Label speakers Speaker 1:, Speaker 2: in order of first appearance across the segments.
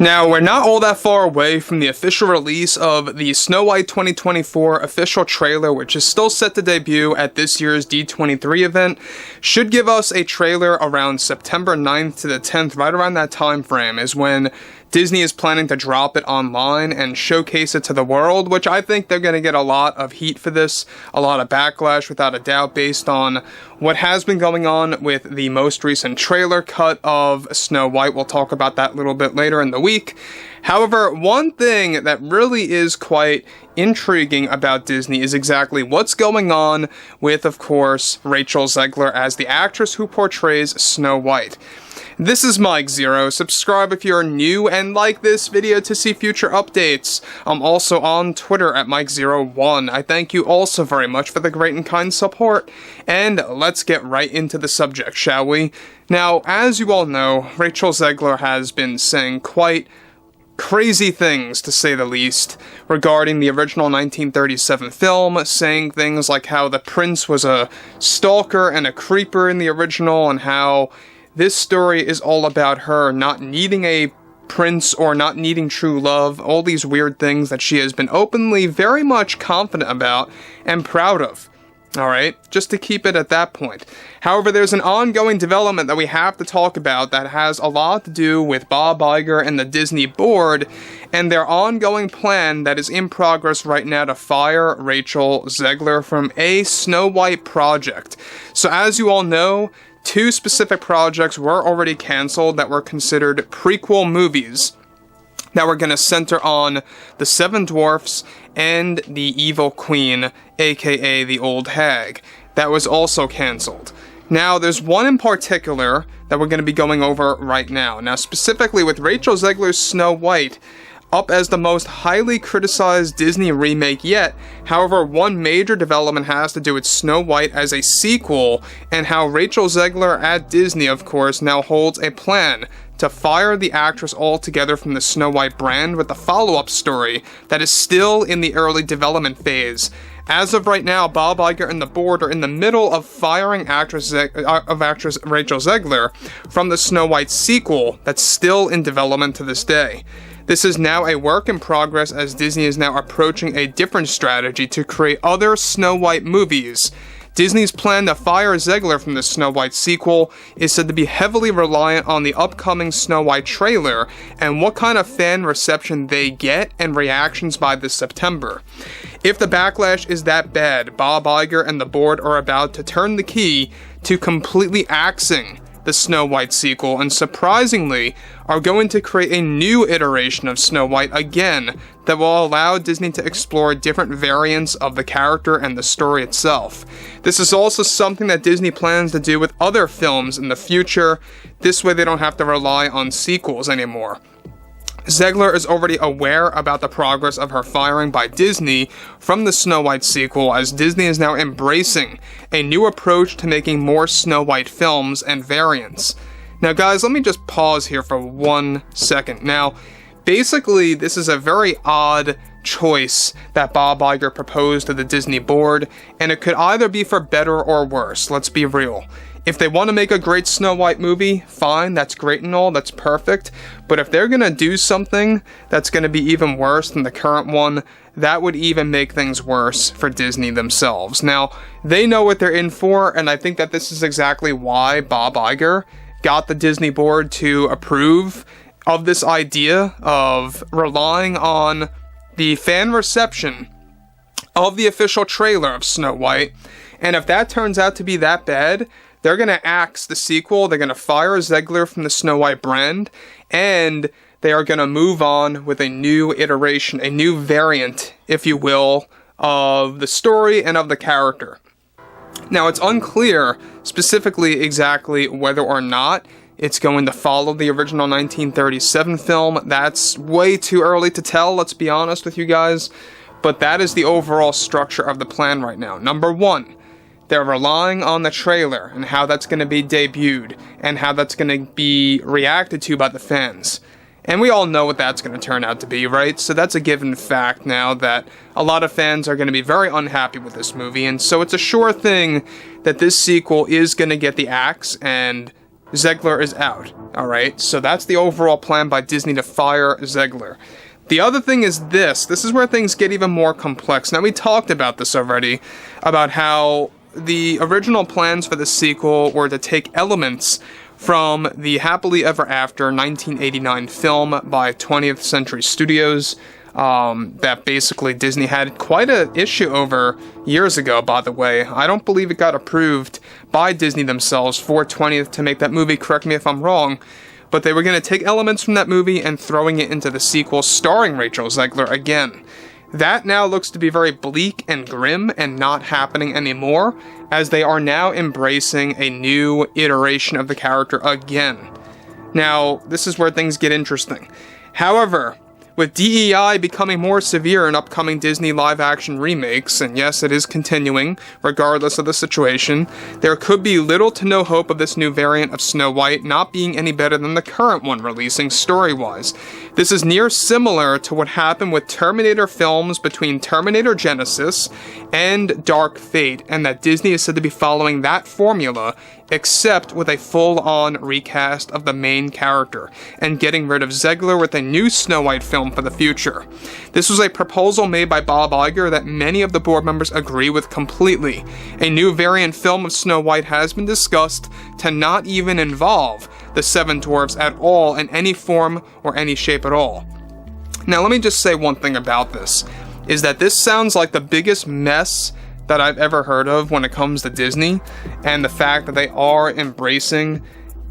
Speaker 1: Now, we're not all that far away from the official release of the Snow White 2024 official trailer, which is still set to debut at this year's D23 event. Should give us a trailer around September 9th to the 10th, right around that time frame is when Disney is planning to drop it online and showcase it to the world, which I think they're going to get a lot of heat for this, a lot of backlash without a doubt, based on what has been going on with the most recent trailer cut of Snow White. We'll talk about that a little bit later in the week. However, one thing that really is quite intriguing about Disney is exactly what's going on with, of course, Rachel Zegler as the actress who portrays Snow White. This is Mike Zero. Subscribe if you're new and like this video to see future updates. I'm also on Twitter at Mike01. I thank you all so very much for the great and kind support. And let's get right into the subject, shall we? Now, as you all know, Rachel Zegler has been saying quite crazy things, to say the least, regarding the original 1937 film, saying things like how the prince was a stalker and a creeper in the original, and how this story is all about her not needing a prince or not needing true love, all these weird things that she has been openly very much confident about and proud of. Alright, just to keep it at that point. However, there's an ongoing development that we have to talk about that has a lot to do with Bob Iger and the Disney board and their ongoing plan that is in progress right now to fire Rachel Zegler from a Snow White project. So as you all know, two specific projects were already canceled that were considered prequel movies that were going to center on the Seven Dwarfs and the Evil Queen, aka the Old Hag. That was also canceled. Now, there's one in particular that we're going to be going over right now. Now, specifically with Rachel Zegler's Snow White, up as the most highly criticized Disney remake yet. However, one major development has to do with Snow White as a sequel, and how Rachel Zegler at Disney, of course, now holds a plan to fire the actress altogether from the Snow White brand with a follow-up story that is still in the early development phase. As of right now, Bob Iger and the board are in the middle of firing actress Rachel Zegler from the Snow White sequel that's still in development to this day. This is now a work in progress as Disney is now approaching a different strategy to create other Snow White movies. Disney's plan to fire Zegler from the Snow White sequel is said to be heavily reliant on the upcoming Snow White trailer and what kind of fan reception they get and reactions by this September. If the backlash is that bad, Bob Iger and the board are about to turn the key to completely axing the Snow White sequel, and surprisingly, are going to create a new iteration of Snow White again that will allow Disney to explore different variants of the character and the story itself. This is also something that Disney plans to do with other films in the future. This way they don't have to rely on sequels anymore. Zegler is already aware about the progress of her firing by Disney from the Snow White sequel, as Disney is now embracing a new approach to making more Snow White films and variants. Now guys, let me just pause here for 1 second. Now, basically, this is a very odd choice that Bob Iger proposed to the Disney board, and it could either be for better or worse, let's be real. If they want to make a great Snow White movie, fine, that's great and all, that's perfect. But if they're going to do something that's going to be even worse than the current one, that would even make things worse for Disney themselves. Now, they know what they're in for, and I think that this is exactly why Bob Iger got the Disney board to approve of this idea of relying on the fan reception of the official trailer of Snow White. And if that turns out to be that bad, they're going to axe the sequel, they're going to fire Zegler from the Snow White brand, and they are going to move on with a new iteration, a new variant, if you will, of the story and of the character. Now, it's unclear specifically exactly whether or not it's going to follow the original 1937 film. That's way too early to tell, let's be honest with you guys. But that is the overall structure of the plan right now. Number one, they're relying on the trailer and how that's going to be debuted and how that's going to be reacted to by the fans. And we all know what that's going to turn out to be, right? So that's a given fact now that a lot of fans are going to be very unhappy with this movie. And so it's a sure thing that this sequel is going to get the axe, and Zegler is out. Alright, so that's the overall plan by Disney to fire Zegler. The other thing is this is where things get even more complex. Now, we talked about this already, about how the original plans for the sequel were to take elements from the Happily Ever After 1989 film by 20th Century Studios, that basically Disney had quite an issue over years ago, by the way. I don't believe it got approved by Disney themselves for 20th to make that movie, correct me if I'm wrong, but they were going to take elements from that movie and throwing it into the sequel starring Rachel Zegler again. That now looks to be very bleak and grim and not happening anymore, as they are now embracing a new iteration of the character again. Now, this is where things get interesting. However, with DEI becoming more severe in upcoming Disney live-action remakes, and yes, it is continuing, regardless of the situation, there could be little to no hope of this new variant of Snow White not being any better than the current one releasing story-wise. This is near similar to what happened with Terminator films between Terminator Genesis and Dark Fate, and that Disney is said to be following that formula, except with a full-on recast of the main character, and getting rid of Zegler with a new Snow White film for the future. This was a proposal made by Bob Iger that many of the board members agree with completely. A new variant film of Snow White has been discussed to not even involve the Seven Dwarfs at all in any form or any shape at all. Now, let me just say one thing about this, is that this sounds like the biggest mess that I've ever heard of when it comes to Disney, and the fact that they are embracing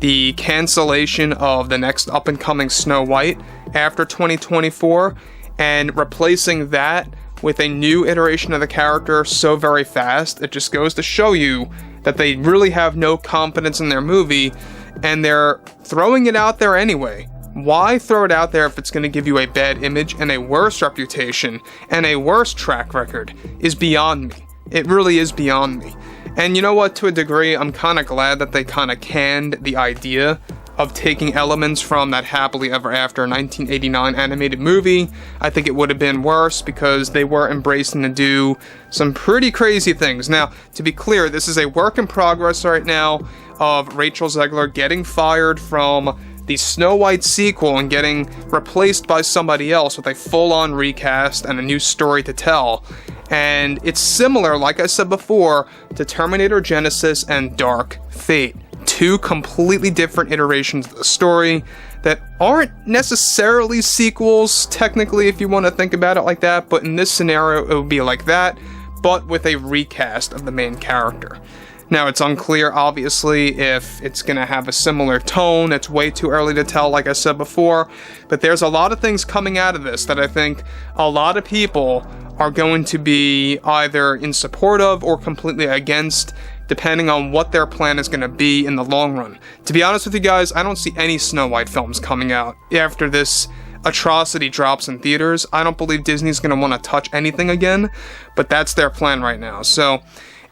Speaker 1: the cancellation of the next up-and-coming Snow White after 2024, and replacing that with a new iteration of the character so very fast. It just goes to show you that they really have no confidence in their movie, and they're throwing it out there anyway. Why throw it out there if it's going to give you a bad image and a worse reputation and a worse track record is beyond me. It really is beyond me. And you know what, to a degree, I'm kind of glad that they kind of canned the idea of taking elements from that Happily Ever After 1989 animated movie. I think it would have been worse because they were embracing to do some pretty crazy things. Now, to be clear, this is a work in progress right now of Rachel Zegler getting fired from the Snow White sequel and getting replaced by somebody else with a full-on recast and a new story to tell. And it's similar, like I said before, to Terminator Genesis and Dark Fate. Two completely different iterations of the story that aren't necessarily sequels, technically, if you want to think about it like that, but in this scenario, it would be like that, but with a recast of the main character. Now, it's unclear, obviously, if it's going to have a similar tone. It's way too early to tell, like I said before, but there's a lot of things coming out of this that I think a lot of people are going to be either in support of or completely against, depending on what their plan is going to be in the long run. To be honest with you guys, I don't see any Snow White films coming out after this atrocity drops in theaters. I don't believe Disney's going to want to touch anything again, but that's their plan right now. So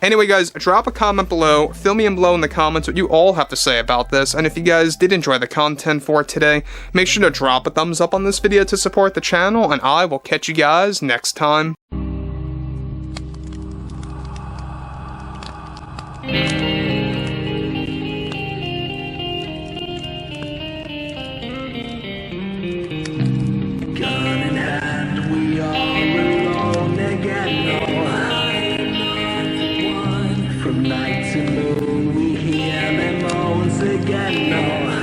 Speaker 1: anyway, guys, drop a comment below, fill me in below in the comments what you all have to say about this, and if you guys did enjoy the content for today, make sure to drop a thumbs up on this video to support the channel, and I will catch you guys next time.
Speaker 2: Gun in hand, we are alone again. From night to moon, we hear them moans again.